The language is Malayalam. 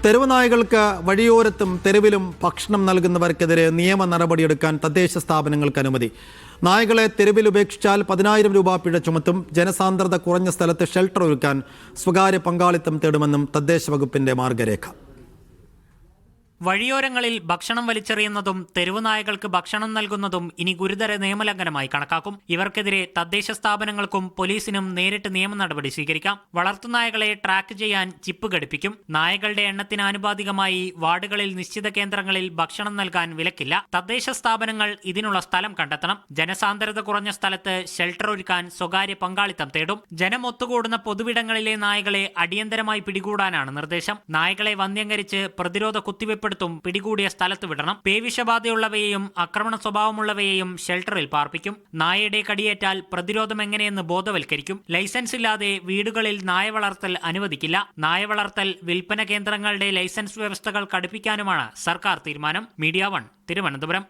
തെരുവ് നായകൾക്ക് വഴിയോരത്തും തെരുവിലും ഭക്ഷണം നൽകുന്നവർക്കെതിരെ നിയമ നടപടിയെടുക്കാൻ തദ്ദേശ സ്ഥാപനങ്ങൾക്ക് അനുമതി. നായകളെ തെരുവിൽ ഉപേക്ഷിച്ചാൽ 10,000 രൂപ പിഴ ചുമത്തും. ജനസാന്ദ്രത കുറഞ്ഞ സ്ഥലത്ത് ഷെൽട്ടർ ഒരുക്കാൻ സ്വകാര്യ പങ്കാളിത്തം തേടുമെന്നും തദ്ദേശ വകുപ്പിന്റെ മാർഗരേഖ. വഴിയോരങ്ങളിൽ ഭക്ഷണം വലിച്ചെറിയുന്നതും തെരുവ് നായകൾക്ക് ഭക്ഷണം നൽകുന്നതും ഇനി ഗുരുതര നിയമലംഘനമായി കണക്കാക്കും. ഇവർക്കെതിരെ തദ്ദേശ സ്ഥാപനങ്ങൾക്കും പോലീസിനും നേരിട്ട് നിയമ നടപടി സ്വീകരിക്കാം. വളർത്തുനായകളെ ട്രാക്ക് ചെയ്യാൻ ചിപ്പ് ഘടിപ്പിക്കും. നായകളുടെ എണ്ണത്തിന് ആനുപാതികമായി വാർഡുകളിൽ നിശ്ചിത കേന്ദ്രങ്ങളിൽ ഭക്ഷണം നൽകാൻ വിലക്കില്ല. തദ്ദേശ സ്ഥാപനങ്ങൾ ഇതിനുള്ള സ്ഥലം കണ്ടെത്തണം. ജനസാന്ദ്രത കുറഞ്ഞ സ്ഥലത്ത് ഷെൽട്ടർ ഒരുക്കാൻ സ്വകാര്യ പങ്കാളിത്തം തേടും. ജനം ഒത്തുകൂടുന്ന പൊതുവിടങ്ങളിലെ നായകളെ അടിയന്തരമായി പിടികൂടാനാണ് നിർദ്ദേശം. നായകളെ വന്ധ്യംകരിച്ച് പ്രതിരോധ കുത്തിവയ്പ് പിടികൂടിയ സ്ഥലത്ത് വിടണം. പേവിഷബാധയുള്ളവയെയും ആക്രമണ സ്വഭാവമുള്ളവയെയും ഷെൽട്ടറിൽ പാർപ്പിക്കും. നായയുടെ കടിയേറ്റാൽ പ്രതിരോധം എങ്ങനെയെന്ന് ബോധവൽക്കരിക്കും. ലൈസൻസ് ഇല്ലാതെ വീടുകളിൽ നായ വളർത്തൽ അനുവദിക്കില്ല. നായ വളർത്തൽ വിൽപ്പന കേന്ദ്രങ്ങളുടെ ലൈസൻസ് വ്യവസ്ഥകൾ കടുപ്പിക്കാനുമാണ് സർക്കാർ തീരുമാനം. മീഡിയ 1 തിരുവനന്തപുരം.